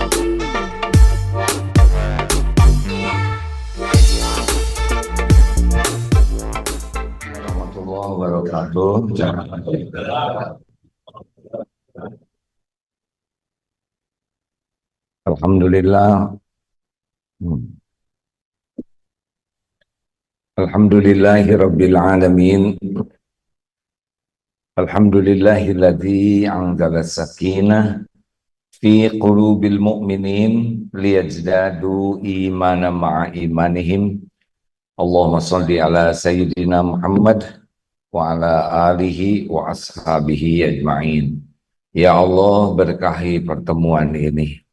Warahmatullahi wabarakatuh. Alhamdulillah. Alhamdulillahi rabbil alamin. Alhamdulillahilladzi anzala sakinah fi qulubil mu'minin liyazdadu imanan ma'a imanihim. Allahumma shalli ala sayyidina Muhammad wa ala alihi wa ashabihi ajma'in. Ya Allah, berkahi pertemuan ini.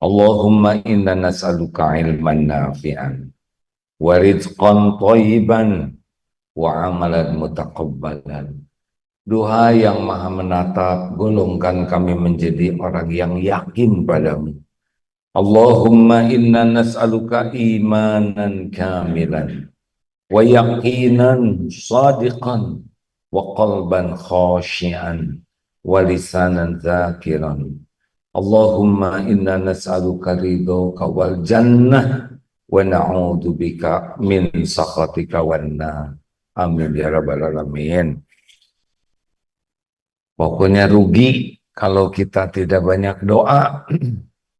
Allahumma inna nas'aluka ilman nafi'an wa rizqan thayyiban wa amalan mutaqabbalan. Duha yang maha menatap, golongkan kami menjadi orang yang yakin padamu. Allahumma inna nas'aluka imanan kamilan wa yaqinan sadiqan wa qalban khashian wa lisanan zakiran. Allahumma inna nas'aluka ridhoka wal jannah wa na'udzubika min sakhatika wan nar. Amin ya rabbal alamin. Pokoknya rugi kalau kita tidak banyak doa,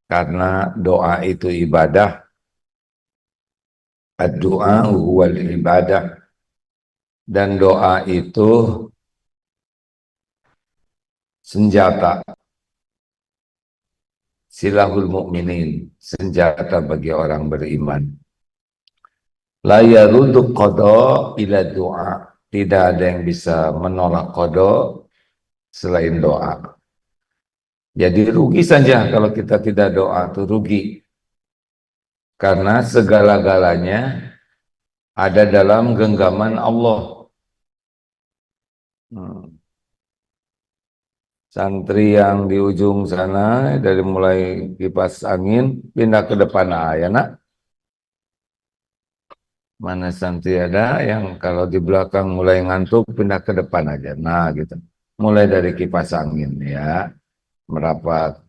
karena doa itu ibadah. Ad-du'a huwal ibadah, dan doa itu senjata. Silahul mu'minin, senjata bagi orang beriman. La yaruddu qada ila du'a. Tidak ada yang bisa menolak qada selain doa. Jadi rugi saja kalau kita tidak doa, itu rugi. Karena segala-galanya ada dalam genggaman Allah. Santri yang di ujung sana, dari mulai kipas angin, pindah ke depan ya nak. Mana santri ada yang kalau di belakang mulai ngantuk, pindah ke depan aja. Nah gitu. Mulai dari kipas angin ya, merapat.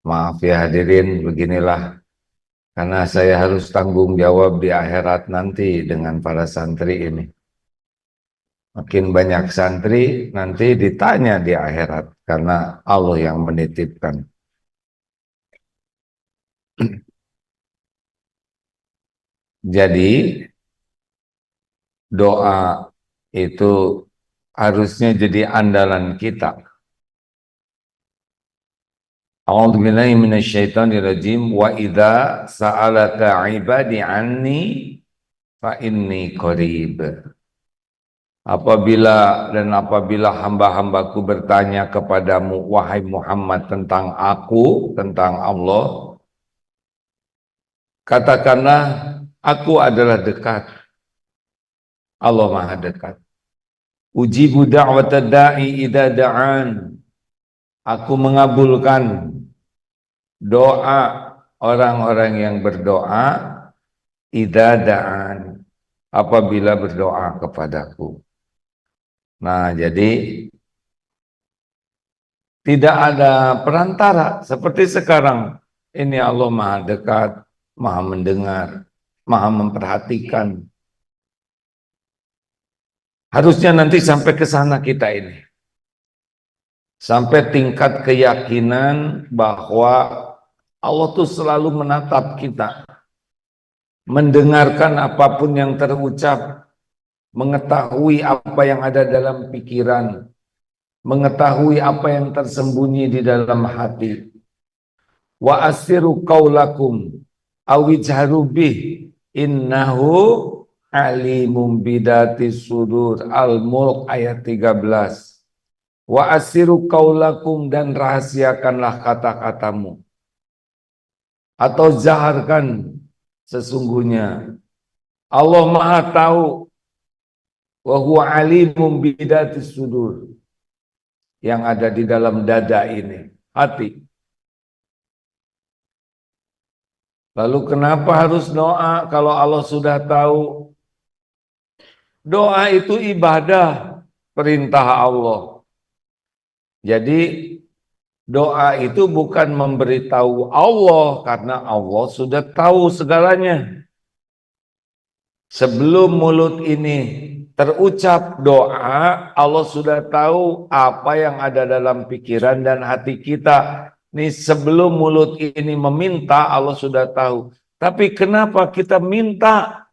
Maaf ya hadirin, beginilah. Karena saya harus tanggung jawab di akhirat nanti dengan para santri ini. Makin banyak santri nanti ditanya di akhirat karena Allah yang menitipkan. Jadi doa itu harusnya jadi andalan kita. A'udzubillahi minasyaitonirrajim. Wa idza sa'alaka 'ibadi 'anni fa inni qarib. Apabila hamba-hambaku bertanya kepadamu, wahai Muhammad, tentang aku, tentang Allah, katakanlah, aku adalah dekat. Allah maha dekat. Ujibu da'watad da'i idza da'an. Aku mengabulkan doa orang-orang yang berdoa idza da'an, apabila berdoa kepadaku. Nah, jadi tidak ada perantara seperti sekarang. Ini Allah maha dekat, maha mendengar, maha memperhatikan. Harusnya nanti sampai ke sana kita ini. Sampai tingkat keyakinan bahwa Allah tuh selalu menatap kita. Mendengarkan apapun yang terucap. Mengetahui apa yang ada dalam pikiran, mengetahui apa yang tersembunyi di dalam hati. Wa asiru qaulakum awijharu bih innahu alimum bidati sudur. Al-Mulk ayat 13. Wa asiru qaulakum, dan rahasiakanlah kata-katamu, atau zaharkan, sesungguhnya Allah maha tahu. Wa huwa alimum bidatis sudur, yang ada di dalam dada ini, hati. Lalu kenapa harus doa kalau Allah sudah tahu? Doa itu ibadah, perintah Allah. Jadi Doa itu bukan memberitahu Allah, karena Allah sudah tahu segalanya. Sebelum mulut ini terucap doa, Allah sudah tahu apa yang ada dalam pikiran dan hati kita. Nih, sebelum mulut ini meminta, Allah sudah tahu. Tapi kenapa kita minta?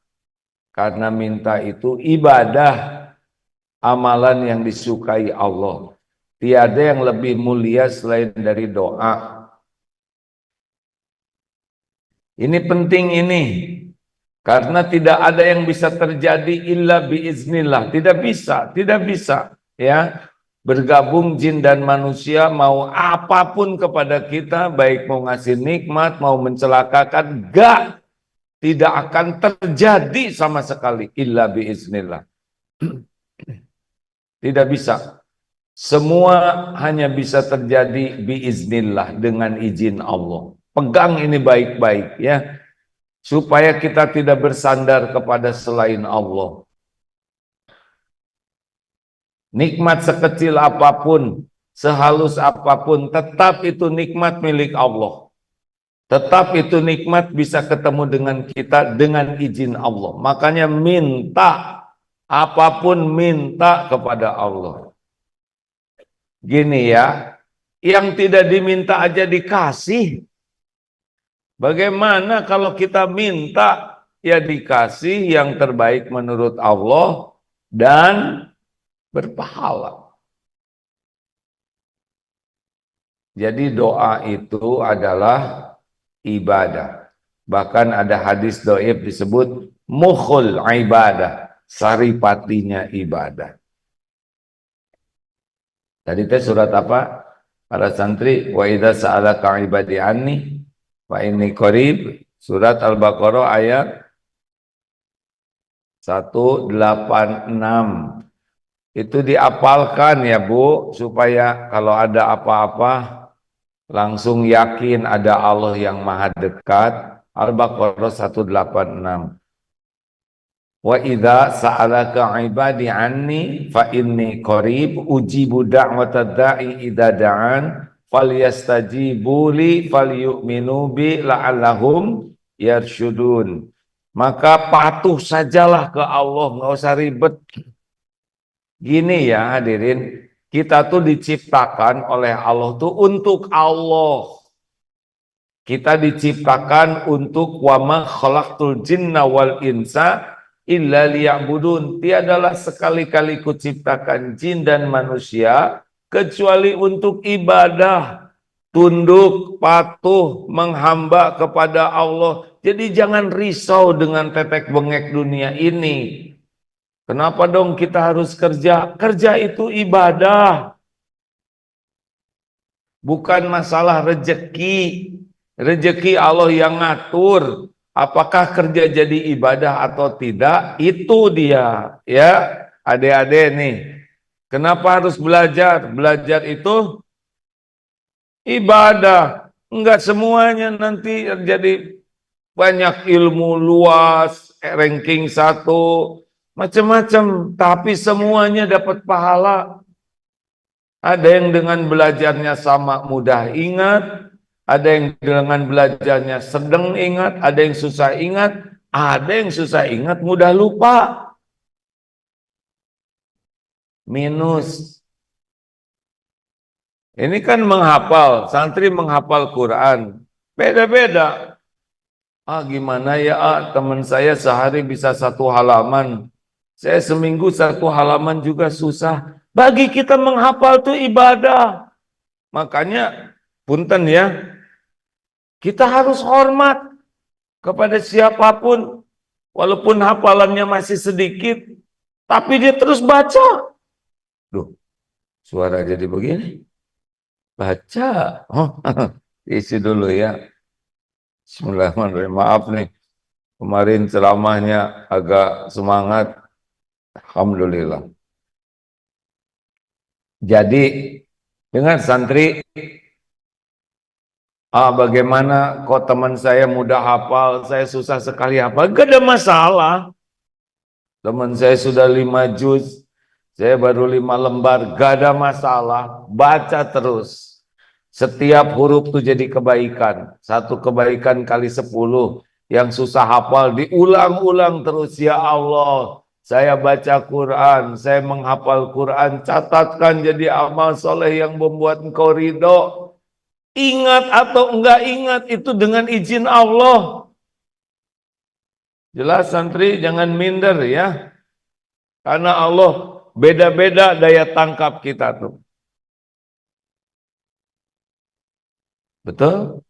Karena minta itu ibadah, amalan yang disukai Allah. Tiada yang lebih mulia selain dari doa. Ini penting ini. Karena tidak ada yang bisa terjadi illa biiznillah. Tidak bisa, tidak bisa. Ya, bergabung jin dan manusia mau apapun kepada kita, baik mau ngasih nikmat, mau mencelakakan, gak. Tidak akan terjadi sama sekali illa biiznillah. Tidak bisa. Semua hanya bisa terjadi biiznillah, dengan izin Allah. Pegang ini baik-baik ya, supaya kita tidak bersandar kepada selain Allah. Nikmat sekecil apapun, sehalus apapun, tetap itu nikmat milik Allah. Tetap itu nikmat bisa ketemu dengan kita dengan izin Allah. Makanya minta, apapun minta kepada Allah. Gini ya, yang tidak diminta aja dikasih. Bagaimana kalau kita minta, ya dikasih yang terbaik menurut Allah dan berpahala. Jadi doa itu adalah ibadah. Bahkan ada hadis dhaif disebut mukhul ibadah, saripatinya ibadah. Tadi teh surat apa? Para santri, wa idza sa'alaka ibadi anni fa inni qarib, surat Al-Baqarah ayat 186. Itu diapalkan ya Bu, supaya kalau ada apa-apa langsung yakin ada Allah yang maha dekat. Al-Baqarah 186. Wa idza sa'alaka ibadi anni fa inni qarib ujibu da'watad da'i idza da'an falyastajibu li falyu'minu bi la'allahum yarsyudun. Maka patuh sajalah ke Allah, nggak usah ribet. Gini ya hadirin, kita tuh diciptakan oleh Allah tuh untuk Allah. Kita diciptakan untuk wa ma khalaqtul jinna wal insa illa liya'budun. Tiadalah sekali-kali kuciptakan jin dan manusia kecuali untuk ibadah, tunduk, patuh, menghamba kepada Allah. Jadi jangan risau dengan tetek bengek dunia ini. Kenapa dong kita harus kerja? Kerja itu ibadah. Bukan masalah rezeki. Rezeki Allah yang ngatur. Apakah kerja jadi ibadah atau tidak? Itu dia. Ya, adik-adik nih. Kenapa harus belajar? Belajar itu ibadah. Enggak semuanya nanti jadi banyak ilmu luas, ranking 1, macam-macam. Tapi semuanya dapat pahala. Ada yang dengan belajarnya sama mudah ingat. Ada yang dengan belajarnya sedang ingat, ada yang susah ingat, ada yang susah ingat, mudah lupa. Minus. Ini kan menghafal, santri menghafal Quran. Beda-beda. Gimana ya, teman saya sehari bisa 1 halaman. Saya seminggu 1 halaman juga susah. Bagi kita menghafal itu ibadah. Makanya, punten ya, kita harus hormat kepada siapapun, walaupun hafalannya masih sedikit, tapi dia terus baca. Duh, suara jadi begini. Baca. Oh, isi dulu ya. Bismillahirrahmanirrahim. Maaf nih, kemarin ceramahnya agak semangat. Alhamdulillah. Jadi, dengar santri, bagaimana kok teman saya mudah hafal, saya susah sekali hafal. Gak ada masalah. Teman saya sudah 5 juz, saya baru 5 lembar, gak ada masalah. Baca terus. Setiap huruf tuh jadi kebaikan. Satu kebaikan kali 10. Yang susah hafal diulang-ulang terus. Ya Allah, saya baca Quran, saya menghafal Quran. Catatkan jadi amal soleh yang membuat engkau ridho. Ingat atau enggak ingat itu dengan izin Allah. Jelas santri, jangan minder ya. Karena Allah beda-beda daya tangkap kita tuh. Betul?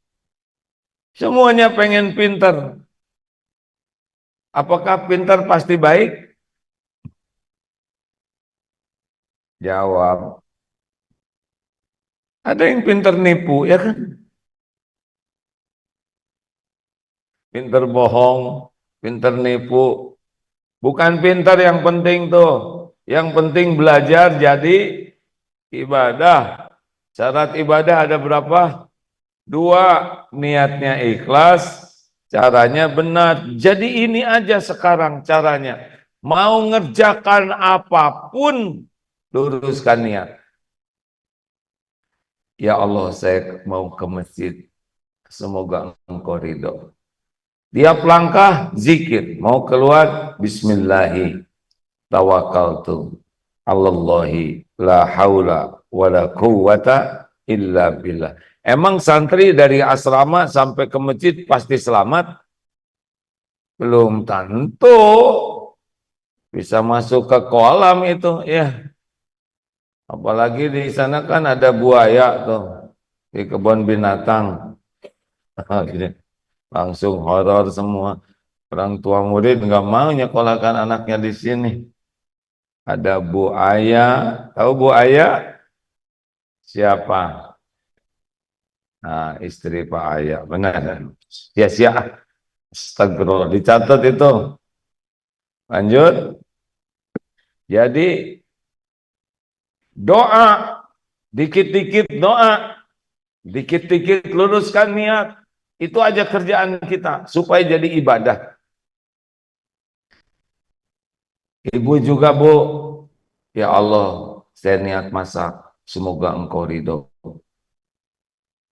Semuanya pengen pinter. Apakah pinter pasti baik? Jawab. Ada yang pinter nipu, ya kan? Pinter bohong, pinter nipu. Bukan pinter yang penting tuh. Yang penting belajar jadi ibadah. Syarat ibadah ada berapa? 2, niatnya ikhlas, caranya benar. Jadi ini aja sekarang caranya. Mau ngerjakan apapun, luruskan niat. Ya Allah, saya mau ke masjid. Semoga engkau ridho. Tiap langkah zikir. Mau keluar, bismillahi tawakkaltu. Allahi la haula wa la quwwata illa billah. Emang santri dari asrama sampai ke masjid pasti selamat? Belum tentu. Bisa masuk ke kolam itu, ya. Apalagi di sana kan ada buaya tuh di kebun binatang. Langsung horor semua. Orang tua murid nggak mau nyekolahkan anaknya di sini. Ada buaya, tahu buaya? Siapa? Nah, istri Pak Ayah, benar. Sia-sia. Astagfirullah, dicatat itu. Lanjut. Jadi doa, dikit-dikit doa, dikit-dikit luruskan niat. Itu aja kerjaan kita supaya jadi ibadah. Ibu juga, Bu. Ya Allah, saya niat masak. Semoga engkau ridho.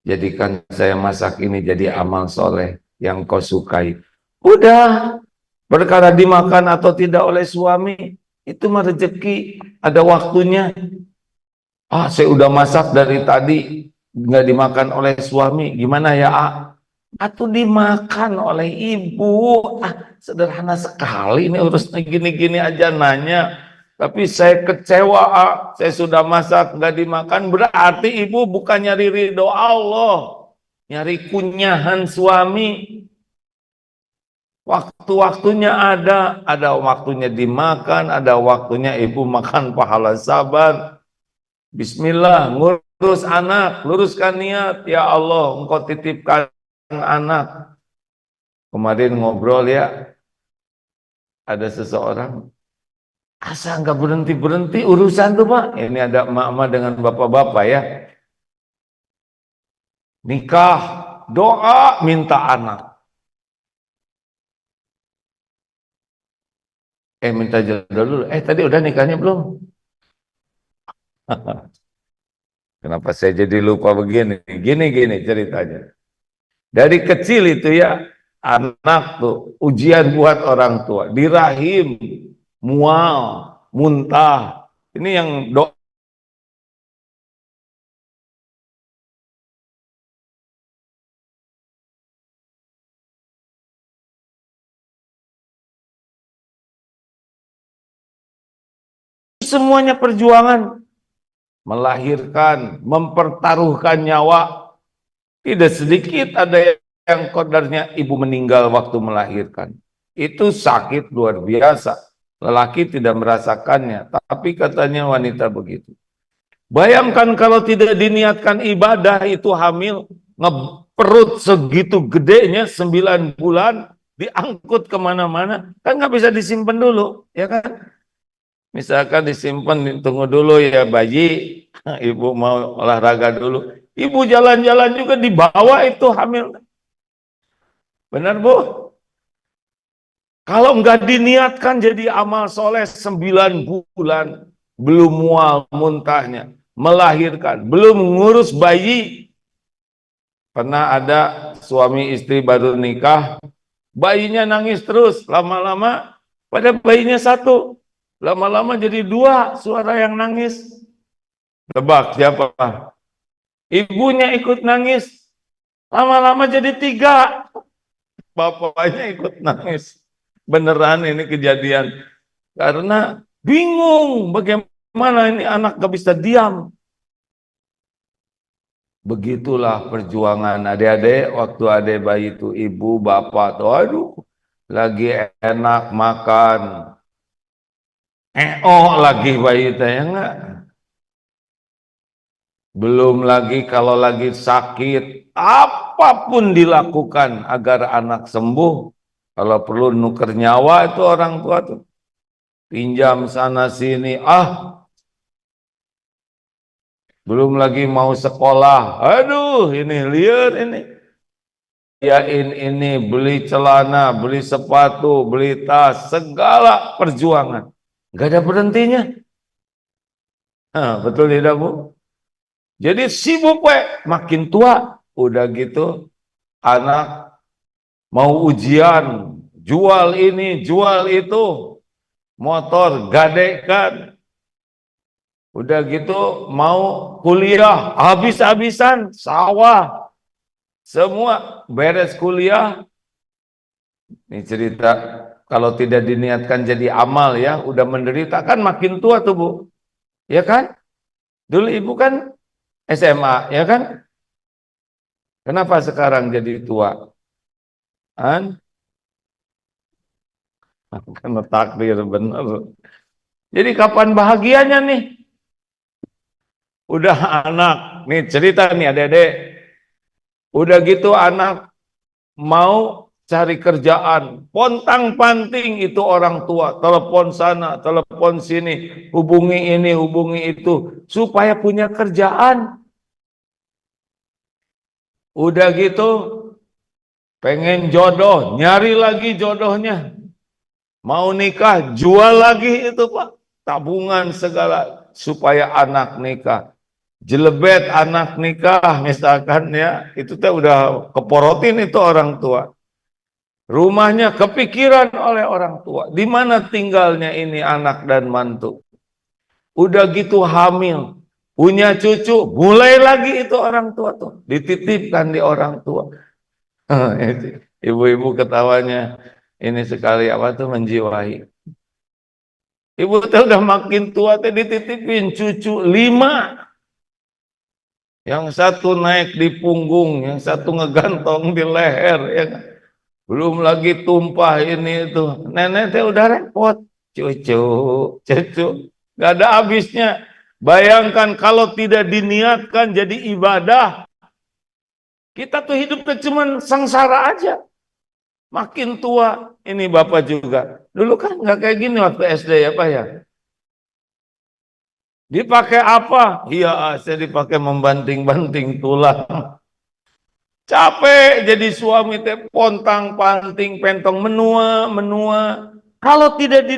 Jadikan saya masak ini jadi amal soleh yang kau sukai. Udah, perkara dimakan atau tidak oleh suami, itu mah rezeki, ada waktunya. Ah, saya udah masak dari tadi, nggak dimakan oleh suami, gimana ya, ah? Atau dimakan oleh ibu. Ah, sederhana sekali ini urusnya gini-gini aja nanya. Tapi saya kecewa, ah. Saya sudah masak nggak dimakan, berarti ibu bukan nyari ridho Allah, nyari kunyahan suami. Waktu-waktunya ada waktunya dimakan, ada waktunya ibu makan pahala sabar. Bismillah, ngurus anak, luruskan niat. Ya Allah, engkau titipkan anak. Kemarin ngobrol ya, ada seseorang, asa nggak berhenti-berhenti urusan tuh Pak. Ini ada emak-emak dengan bapak-bapak ya. Nikah, doa, minta anak. Minta jodoh dulu. Tadi udah nikahnya belum? Kenapa saya jadi lupa begini? Gini ceritanya. Dari kecil itu ya, anak tuh ujian buat orang tua. Di rahim, mual, muntah. Ini yang doa. Semuanya perjuangan. Melahirkan, mempertaruhkan nyawa. Tidak sedikit ada yang kodarnya ibu meninggal waktu melahirkan. Itu sakit luar biasa. Lelaki tidak merasakannya, tapi katanya wanita begitu. Bayangkan kalau tidak diniatkan ibadah itu hamil, ngeperut segitu gedenya 9 bulan, diangkut kemana-mana, kan nggak bisa disimpan dulu, ya kan? Misalkan disimpan, tunggu dulu ya bayi, ibu mau olahraga dulu. Ibu jalan-jalan juga dibawa itu hamil. Benar Bu? Kalau nggak diniatkan jadi amal soleh 9 bulan, belum mual muntahnya, melahirkan, belum ngurus bayi, Pernah ada suami istri baru nikah, bayinya nangis terus, lama-lama pada bayinya satu, lama-lama jadi dua suara yang nangis. Tebak siapa? Ibunya ikut nangis, lama-lama jadi tiga, bapaknya ikut nangis. Beneran ini kejadian, karena bingung bagaimana ini anak gak bisa diam. Begitulah perjuangan adik-adik, waktu adik bayi itu ibu, bapak tuh, aduh, lagi enak makan, lagi bayi itu ya enggak. Belum lagi kalau lagi sakit, apapun dilakukan agar anak sembuh. Kalau perlu nuker nyawa itu orang tua tuh, pinjam sana sini, belum lagi mau sekolah, aduh ini liar ini. Yain ini, beli celana, beli sepatu, beli tas, segala perjuangan. Gak ada berhentinya. Betul tidak Bu? Jadi sibuk makin tua, udah gitu anak mau ujian, jual ini, jual itu, motor gadekan. Udah gitu mau kuliah, habis-habisan, sawah, semua beres kuliah. Ini cerita kalau tidak diniatkan jadi amal ya, udah menderita kan makin tua tuh Bu. Ya kan? Dulu ibu kan SMA, ya kan? Kenapa sekarang jadi tua? Kan? Karena takdir bener. Jadi kapan bahagianya nih? Udah anak, nih cerita nih adik-adik. Udah gitu anak mau cari kerjaan, pontang-panting itu orang tua, telepon sana, telepon sini, hubungi ini, hubungi itu, supaya punya kerjaan. Udah gitu, pengen jodoh, nyari lagi jodohnya. Mau nikah, jual lagi itu Pak, tabungan segala, supaya anak nikah. Jelebet anak nikah misalkan ya, itu teh udah keporotin itu orang tua. Rumahnya kepikiran oleh orang tua, di mana tinggalnya ini anak dan mantu. Udah gitu hamil, punya cucu, mulai lagi itu orang tua tuh, dititipkan di orang tua. Ibu-ibu ketawanya ini sekali apa tuh menjiwai. Ibu tuh udah makin tua tuh dititipin cucu 5. Yang satu naik di punggung, yang satu ngegantong di leher, ya kan? Belum lagi tumpah ini itu. Nenek teh udah repot. Cucu, cucu. Gak ada habisnya. Bayangkan kalau tidak diniatkan jadi ibadah. Kita tuh hidup tuh cuman sengsara aja. Makin tua, ini Bapak juga. Dulu kan nggak kayak gini waktu SD ya Pak ya. Dipakai apa? Iya, saya dipakai membanting-banting tulang. Capek jadi suami teh pontang-panting, pentong menua, menua. Kalau tidak di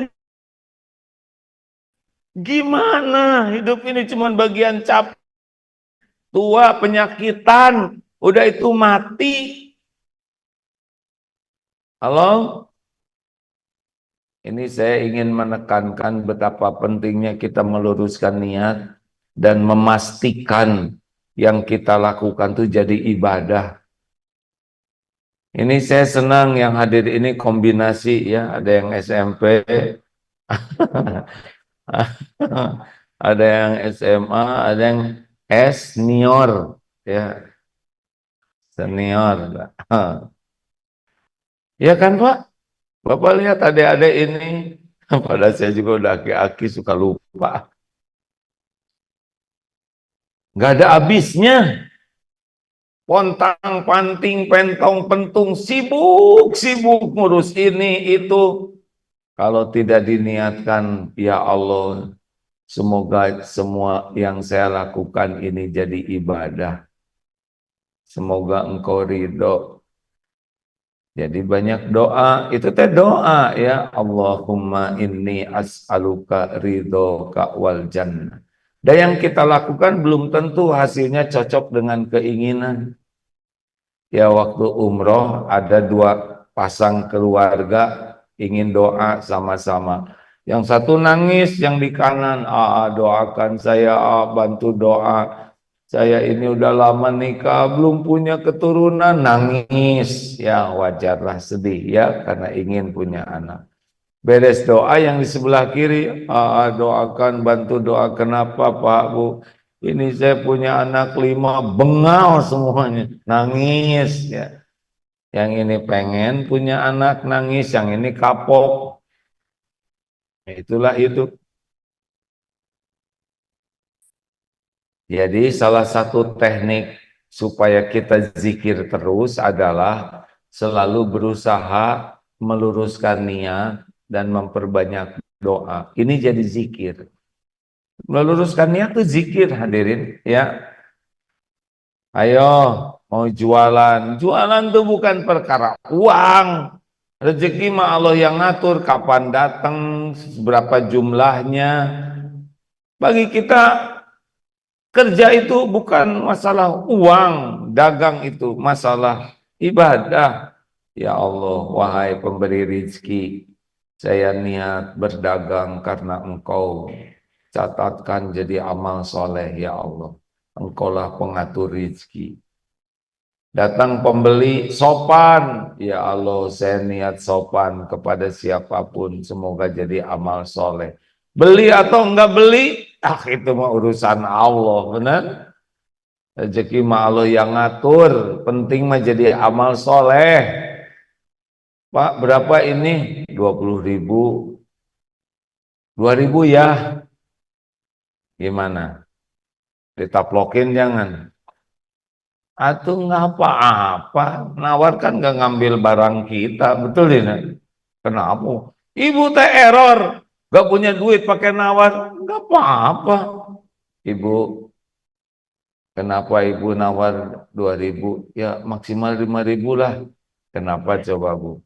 gimana hidup ini cuma bagian capek, tua, penyakitan, udah itu mati. Halo? Ini saya ingin menekankan betapa pentingnya kita meluruskan niat dan memastikan yang kita lakukan itu jadi ibadah. Ini saya senang yang hadir ini kombinasi ya, ada yang SMP, ada yang SMA, ada yang senior, ya senior. Ya kan Pak? Bapak lihat adik-adik ini, padahal saya juga udah aki-aki suka lupa. Nggak ada habisnya. Pontang, panting, pentong, pentung, sibuk ngurus ini, itu. Kalau tidak diniatkan, ya Allah, semoga semua yang saya lakukan ini jadi ibadah. Semoga engkau ridho. Jadi banyak doa, itu teh doa ya. Allahumma inni as'aluka ridhoka wal jannah. Dan yang kita lakukan belum tentu hasilnya cocok dengan keinginan. Ya waktu umroh ada dua pasang keluarga ingin doa sama-sama. Yang satu nangis, yang di kanan, doakan saya, bantu doa. Saya ini udah lama nikah, belum punya keturunan, nangis. Ya wajarlah sedih ya, karena ingin punya anak. Beres doa yang di sebelah kiri, doakan, bantu doa. Kenapa Pak Bu? Ini saya punya anak 5, bengal semuanya, nangis ya. Yang ini pengen punya anak nangis, yang ini kapok. Itulah itu. Jadi salah satu teknik supaya kita zikir terus adalah selalu berusaha meluruskan niat dan memperbanyak doa. Ini jadi zikir. Meluruskan niat itu zikir hadirin ya. Ayo mau jualan. Jualan tuh bukan perkara uang. Rezeki mah Allah yang ngatur kapan datang, berapa jumlahnya. Bagi kita kerja itu bukan masalah uang, dagang itu masalah ibadah. Ya Allah, wahai pemberi rizki, saya niat berdagang karena Engkau. Catatkan jadi amal soleh ya Allah. Engkaulah pengatur rizki. Datang pembeli sopan, ya Allah saya niat sopan kepada siapapun, semoga jadi amal soleh. Beli atau enggak beli, itu mah urusan Allah, benar? Rezeki mah Allah yang ngatur, penting mah jadi amal soleh. Pak berapa ini? 20.000. 2.000 ya, gimana? Ditaplokin jangan. Atau nggak apa-apa, nawarkan nggak ngambil barang kita, betul tidak? Kenapa? Ibu teh error, nggak punya duit pakai nawar, nggak apa-apa. Ibu, kenapa ibu nawar 2.000? Ya maksimal 5.000 lah. Kenapa coba Bu?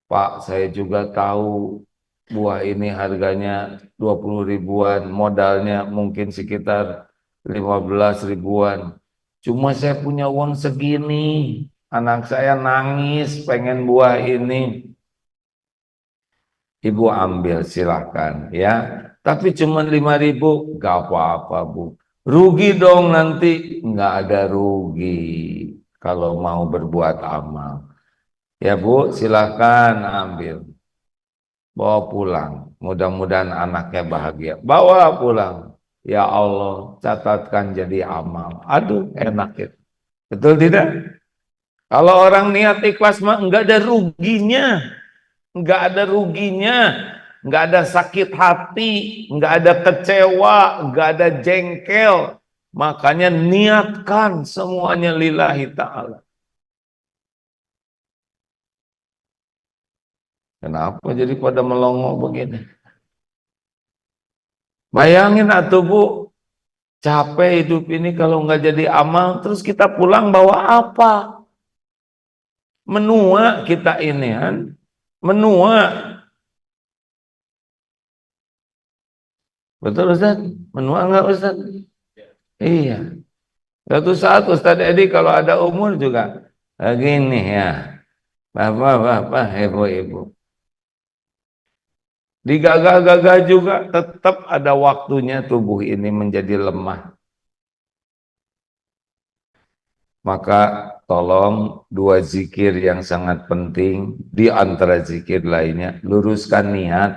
Pak, saya juga tahu buah ini harganya 20 ribuan, modalnya mungkin sekitar 15 ribuan. Cuma saya punya uang segini, anak saya nangis pengen buah ini. Ibu ambil silahkan ya. Tapi cuma 5.000, gak apa-apa Bu. Rugi dong nanti, nggak ada rugi kalau mau berbuat amal. Ya Bu, silahkan ambil. Bawa pulang. Mudah-mudahan anaknya bahagia. Bawa pulang. Ya Allah, catatkan jadi amal. Aduh, enak ya. Betul tidak? Kalau orang niat ikhlas mah enggak ada ruginya. Enggak ada ruginya. Enggak ada sakit hati. Enggak ada kecewa. Enggak ada jengkel. Makanya niatkan semuanya lillahi ta'ala. Kenapa jadi pada melongo begini? Bayangin atuh Bu, capek hidup ini kalau nggak jadi amal, terus kita pulang bawa apa? Menua kita ini kan, menua. Betul Ustaz? Menua nggak Ustaz? Iya. Suatu saat Ustaz Edi kalau ada umur juga, gini ya, bapak-bapak, ibu-ibu. Digagah-gagah juga tetap ada waktunya tubuh ini menjadi lemah. Maka tolong dua zikir yang sangat penting di antara zikir lainnya, luruskan niat.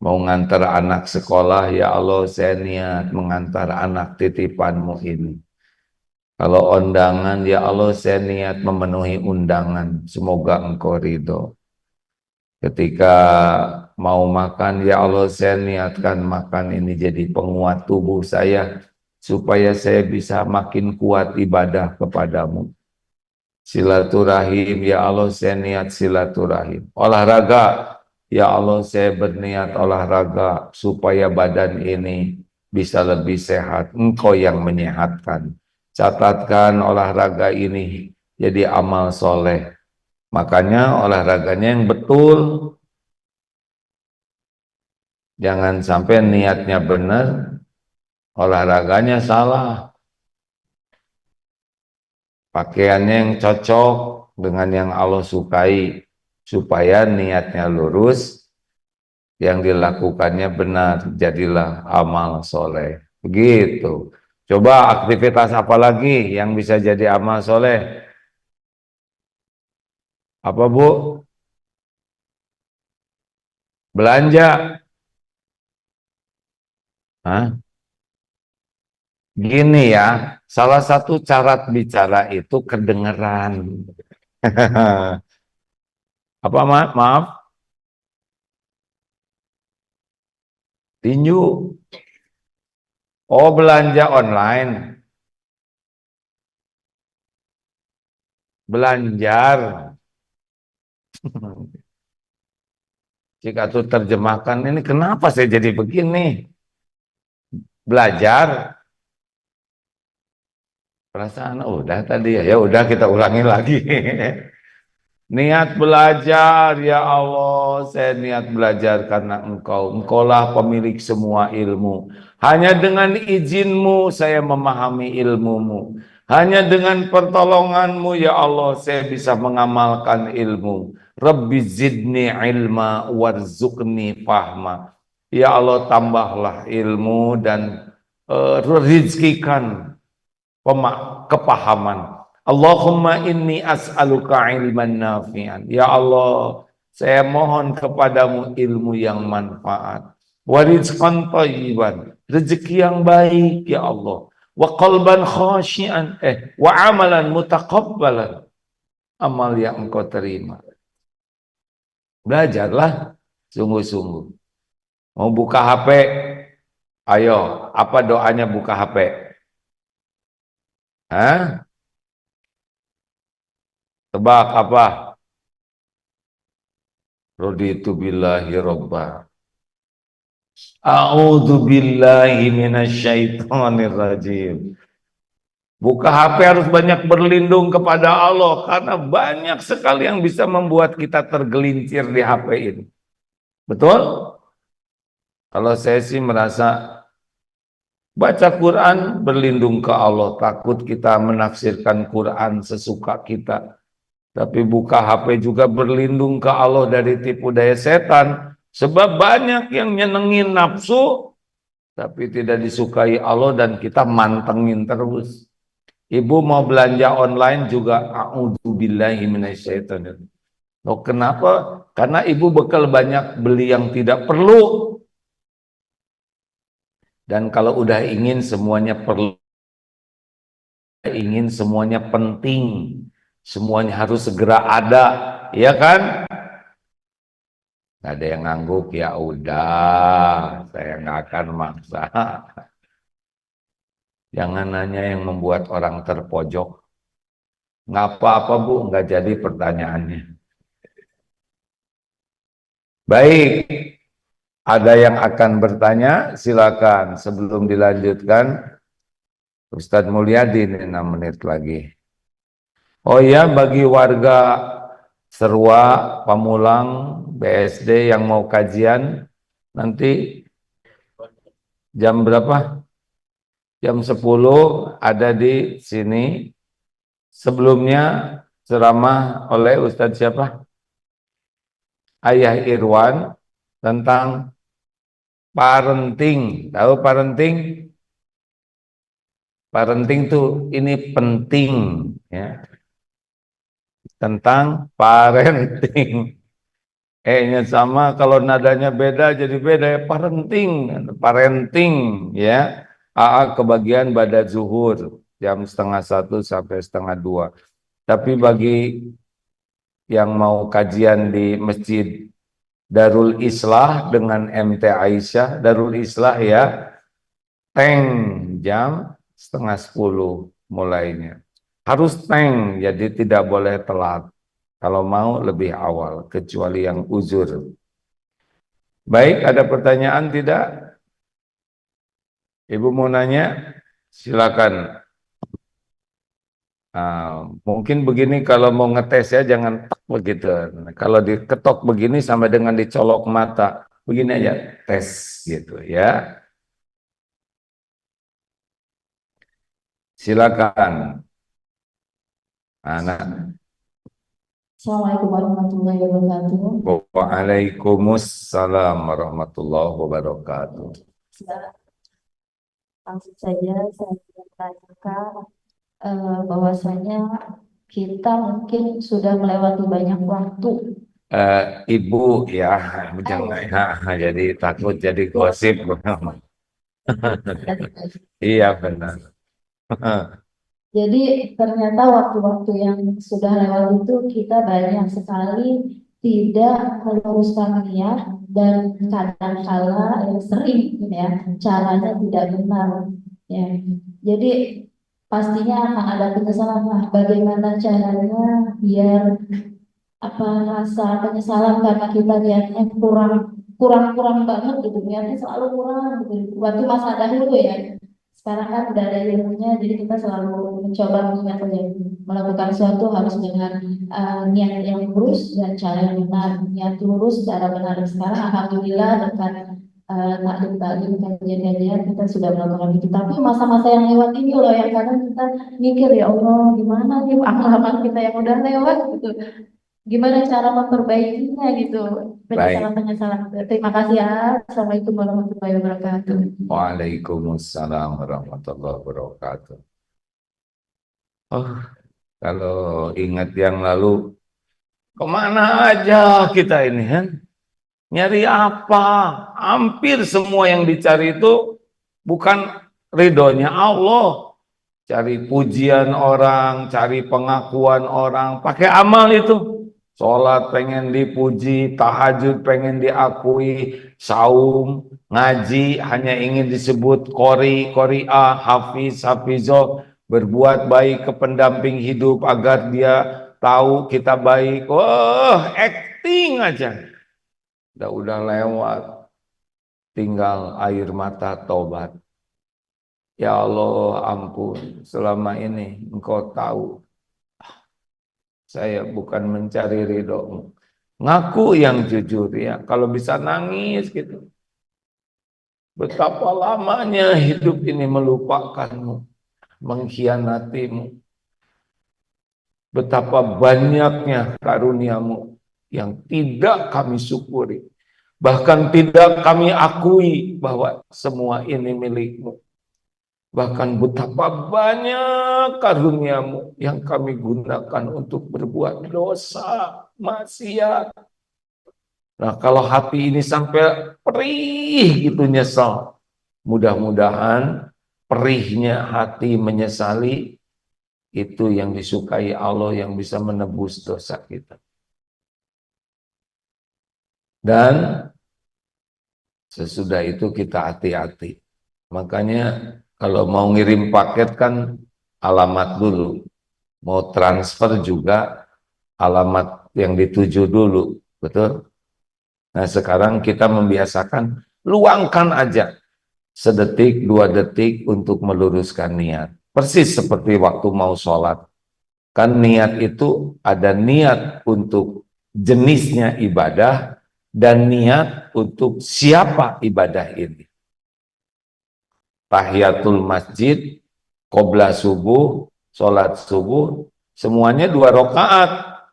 Mau ngantar anak sekolah, ya Allah saya niat mengantar anak titipanmu ini. Kalau undangan, ya Allah saya niat memenuhi undangan, semoga engkau ridho. Ketika mau makan, ya Allah saya niatkan makan ini jadi penguat tubuh saya, supaya saya bisa makin kuat ibadah kepadamu. Silaturahim, ya Allah saya niat silaturahim. Olahraga, ya Allah saya berniat olahraga supaya badan ini bisa lebih sehat. Engkau yang menyehatkan. Catatkan olahraga ini jadi amal soleh. Makanya olahraganya yang betul. Jangan sampai niatnya benar, olahraganya salah. pakaiannya yang cocok dengan yang Allah sukai, supaya niatnya lurus, yang dilakukannya benar, jadilah amal soleh. Begitu. Coba aktivitas apa lagi yang bisa jadi amal soleh? Apa Bu? Belanja. Hah? Gini ya, salah satu cara bicara itu kedengeran. Apa maaf? Tinju. Oh, belanja online. Belanjar. Jika tuh terjemahkan ini kenapa saya jadi begini? Belajar. Perasaan udah tadi ya. Ya udah kita ulangi lagi. Niat belajar, ya Allah, saya niat belajar karena Engkau. Engkaulah pemilik semua ilmu. Hanya dengan izinmu saya memahami ilmumu. Hanya dengan pertolonganmu, ya Allah, saya bisa mengamalkan ilmu. Rabbi zidni ilma warzuqni fahma. Ya Allah, tambahlah ilmu dan rizkikan kepahaman. Allahumma inni as'aluka ilman nafi'an. Ya Allah, saya mohon kepadamu ilmu yang manfaat. Wa rizqan thayyiban, rezeki yang baik ya Allah. Wa qalban khashian, wa amalan mutaqabbalan, amal yang engkau terima. Belajarlah sungguh-sungguh. Mau buka HP, ayo, apa doanya buka HP? Hah? Tebak apa? Raditu billahi robba. A'udzu billahi minasyaitonir rajim. Buka HP harus banyak berlindung kepada Allah karena banyak sekali yang bisa membuat kita tergelincir di HP ini. Betul? Kalau saya sih merasa baca Quran berlindung ke Allah, takut kita menafsirkan Quran sesuka kita. Tapi buka HP juga berlindung ke Allah dari tipu daya setan. Sebab banyak yang nyenengin nafsu, tapi tidak disukai Allah dan kita mantengin terus. Ibu mau belanja online juga, a'udzubillahi minasyaitonir. Loh, kenapa? Karena ibu bekal banyak beli yang tidak perlu. Dan kalau udah ingin semuanya perlu, ingin semuanya penting, semuanya harus segera ada, ya kan? Ada yang ngangguk, ya udah, saya nggak akan maksa. Jangan nanya yang membuat orang terpojok. Nggak apa-apa Bu, nggak jadi pertanyaannya. Baik, ada yang akan bertanya, silakan. Sebelum dilanjutkan, Ustadz Mulyadi ini 6 menit lagi. Oh ya, bagi warga Serua, Pamulang, BSD yang mau kajian, nanti jam berapa? Jam 10 ada di sini. Sebelumnya ceramah oleh Ustadz siapa? Ayah Irwan tentang parenting. Tahu parenting? Parenting tuh ini penting ya. Tentang parenting. E-nya sama, kalau nadanya beda jadi beda ya. Parenting, parenting ya. AA kebagian pada zuhur jam 12:30 sampai 12:30. Tapi bagi yang mau kajian di Masjid Darul Islah dengan MT Aisyah, Darul Islah ya, teng jam 9:30 mulainya. Harus teng, jadi tidak boleh telat. Kalau mau lebih awal, kecuali yang uzur. Baik, ada pertanyaan tidak? Ibu mau nanya? Silakan. Mungkin begini, kalau mau ngetes ya jangan tek begitu. Kalau diketok begini sama dengan dicolok mata, begini aja tes gitu ya. Silakan. Anak. Assalamualaikum warahmatullahi wabarakatuh. Waalaikumsalam warahmatullahi wabarakatuh. Langsung saja saya ingin tanyakan bahwasanya kita mungkin sudah melewati banyak waktu. Ibu ya, jangan jadi takut jadi gosip. Iya benar. Jadi ternyata waktu-waktu yang sudah lewat itu kita banyak sekali tidak meluruskan niat dan kadang-kala yang sering ya caranya tidak benar ya. Jadi pastinya akan ada penyesalan. Nah, bagaimana caranya biar apa rasa penyesalan karena kita niatnya kurang kurang kurang banget gitu, niatnya selalu kurang gitu. Waktu masa dahulu ya, sekarang kan udah ada ilmunya, jadi kita selalu mencoba mengingat ya, melakukan sesuatu harus dengan niat yang lurus dan cara yang benar. Niat lurus, cara benar. Sekarang alhamdulillah berkat taklim kajian-kajian kita sudah melakukan itu. Tapi masa-masa yang lewat ini loh yang kadang kita mikir ya Allah gimana nih amal-amal kita yang udah lewat gitu, gimana cara memperbaikinya gitu, Baik. penyesalan-penyesalan. Terima kasih ya. Assalamualaikum warahmatullahi wabarakatuh. Waalaikumsalam warahmatullahi wabarakatuh. Oh, kalau ingat yang lalu, kemana aja kita ini kan? Nyari apa? Hampir semua yang dicari itu bukan ridhonya Allah. Cari pujian orang, cari pengakuan orang, pakai amal itu. Sholat pengen dipuji, tahajud pengen diakui, saum, ngaji hanya ingin disebut qori, qori'ah, hafiz, hafizoh, berbuat baik ke pendamping hidup agar dia tahu kita baik. Wah, acting aja. Udah lewat, tinggal air mata tobat. Ya Allah, ampun, selama ini Engkau tahu saya bukan mencari ridhomu. Ngaku yang jujur ya, kalau bisa nangis gitu. Betapa lamanya hidup ini melupakanmu, mengkhianatimu. Betapa banyaknya karuniamu yang tidak kami syukuri. Bahkan tidak kami akui bahwa semua ini milikmu. Bahkan betapa banyak karuniamu yang kami gunakan untuk berbuat dosa, maksiat. Nah, kalau hati ini sampai perih gitu nyesal, mudah-mudahan perihnya hati menyesali itu yang disukai Allah yang bisa menebus dosa kita. Dan sesudah itu kita hati-hati. Makanya kalau mau ngirim paket kan alamat dulu. Mau transfer juga alamat yang dituju dulu. Betul? Nah sekarang kita membiasakan luangkan aja sedetik, 2 detik untuk meluruskan niat. Persis seperti waktu mau sholat. Kan niat itu ada niat untuk jenisnya ibadah dan niat untuk siapa ibadah ini. Tahiyatul masjid, qobla subuh, sholat subuh, semuanya 2 rakaat.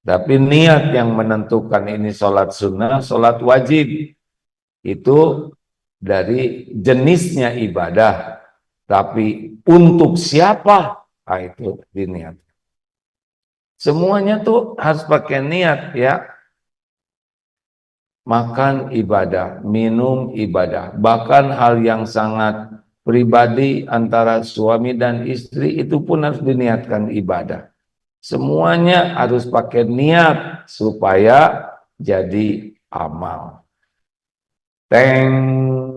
Tapi niat yang menentukan ini sholat sunnah, sholat wajib. Itu dari jenisnya ibadah. Tapi untuk siapa? Nah, itu diniat. Semuanya tuh harus pakai niat ya. Makan ibadah, minum ibadah. Bahkan hal yang sangat pribadi antara suami dan istri itu pun harus diniatkan ibadah. Semuanya harus pakai niat supaya jadi amal. Teng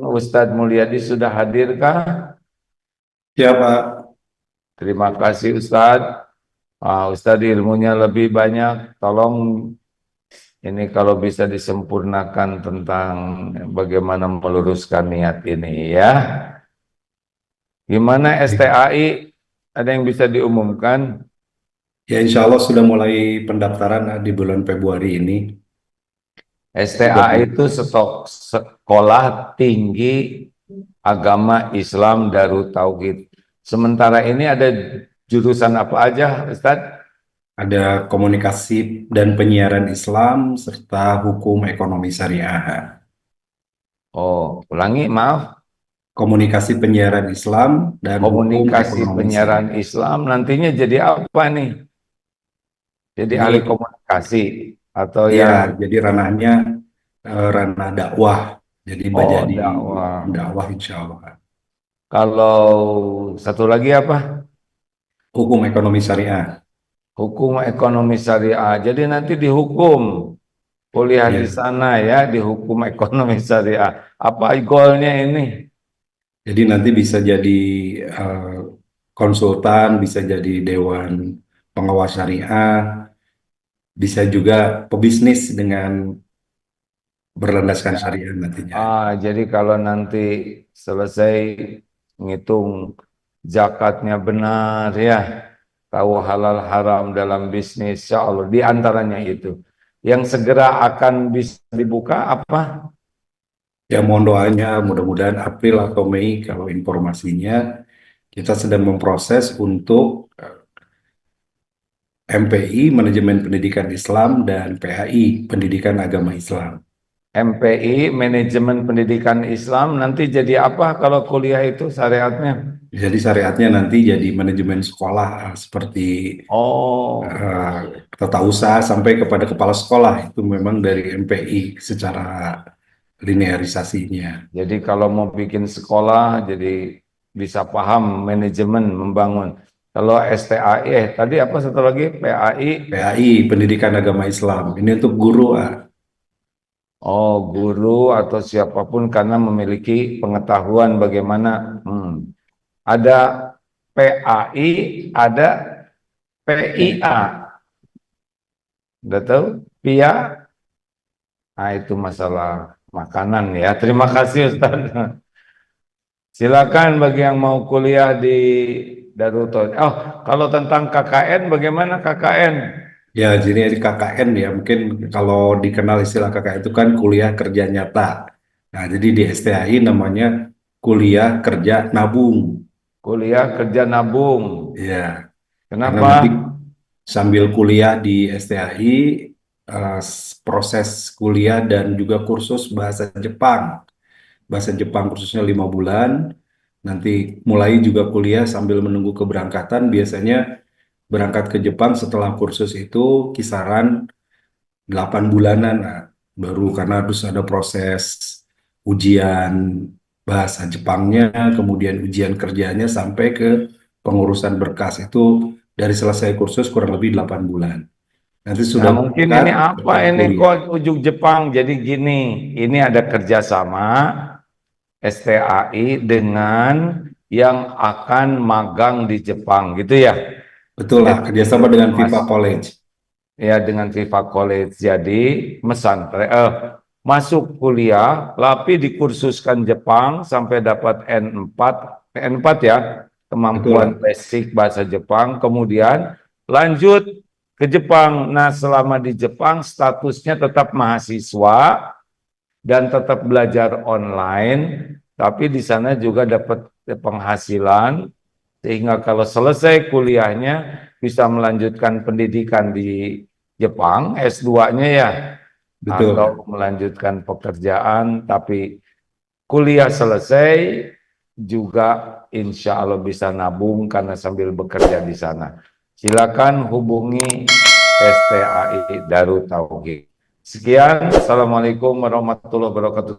Ustadz Mulyadi sudah hadirkah? Ya Pak, Terima kasih Ustadz. Ustadz ilmunya lebih banyak. Tolong ini kalau bisa disempurnakan tentang bagaimana meluruskan niat ini ya. Gimana STAI? Ada yang bisa diumumkan? ya insya Allah sudah mulai pendaftaran di bulan Februari ini. STA itu Sekolah Tinggi Agama Islam Darut Tauhid. Sementara ini ada jurusan apa aja, Ustadz? Ada komunikasi dan penyiaran Islam serta hukum ekonomi syariah. Oh, ulangi, maaf. Komunikasi penyiaran Islam dan hukum Komunikasi ekonomi penyiaran syariah. Islam nantinya jadi apa nih? Jadi Ini ahli komunikasi atau ya, yang jadi ranahnya ranah dakwah. Jadi oh jadi dakwah. dakwah insya Allah. Kalau satu lagi apa? Hukum ekonomi syariah. Hukum ekonomi syariah. Jadi nanti dihukum kuliah di Ya, sana ya, di hukum ekonomi syariah. Apa goalnya ini? jadi nanti bisa jadi eh, konsultan, bisa jadi dewan pengawas syariah, bisa juga pebisnis dengan berlandaskan syariah nantinya. Jadi kalau nanti selesai ngitung zakatnya benar ya, tahu halal haram dalam bisnis, insya Allah di antaranya itu. Yang segera akan bisa dibuka apa? Ya mohon doanya mudah-mudahan April atau Mei kalau informasinya kita sedang memproses untuk MPI Manajemen Pendidikan Islam dan PAI Pendidikan Agama Islam. MPI Manajemen Pendidikan Islam nanti jadi apa kalau kuliah itu syariatnya? Jadi syariatnya nanti jadi manajemen sekolah seperti Oh, eh, tata usaha sampai kepada kepala sekolah itu memang dari MPI secara linearisasinya. jadi kalau mau bikin sekolah jadi bisa paham manajemen membangun. Kalau STAI, tadi apa satu lagi? PAI. PAI Pendidikan Agama Islam ini untuk guru. Oh, guru atau siapapun karena memiliki pengetahuan bagaimana. Ada PAI, ada PIA. Udah tahu? PIA? Nah, itu masalah makanan ya. Terima kasih Ustaz. Silakan bagi yang mau kuliah di Darut Tauhid. Oh, kalau tentang KKN bagaimana KKN? Ya, jadi KKN ya mungkin kalau dikenal istilah KKN itu kan kuliah kerja nyata. Nah, jadi di STAI namanya kuliah kerja nabung. Kuliah kerja nabung. Ya, karena Kenapa? nanti sambil kuliah di STAI, proses kuliah dan juga kursus bahasa Jepang. Bahasa Jepang kursusnya 5 bulan. Nanti mulai juga kuliah sambil menunggu keberangkatan. Biasanya berangkat ke Jepang setelah kursus itu kisaran 8 bulanan, nah, baru karena harus ada proses ujian bahasa Jepangnya, kemudian ujian kerjanya sampai ke pengurusan berkas itu dari selesai kursus kurang lebih 8 bulan. Nanti Nah, sudah mungkin berangkat ini apa dapat ini kuliah. kok ujung Jepang? Jadi gini, ini ada kerjasama STAI dengan yang akan magang di Jepang, gitu ya? Betul lah, Jadi, kerjasama dengan Viva Mas, College. ya dengan Viva College. Jadi masuk kuliah, tapi dikursuskan Jepang sampai dapat N4 ya, Betul lah. kemampuan basic bahasa Jepang. Kemudian lanjut ke Jepang. Nah, selama di Jepang statusnya tetap mahasiswa dan tetap belajar online, tapi di sana juga dapat penghasilan sehingga kalau selesai kuliahnya bisa melanjutkan pendidikan di Jepang, S2-nya ya, Betul. atau melanjutkan pekerjaan, tapi kuliah selesai juga insya Allah bisa nabung karena sambil bekerja di sana. Silakan hubungi STAI Darut Tauhid. Sekian, Assalamualaikum warahmatullahi wabarakatuh.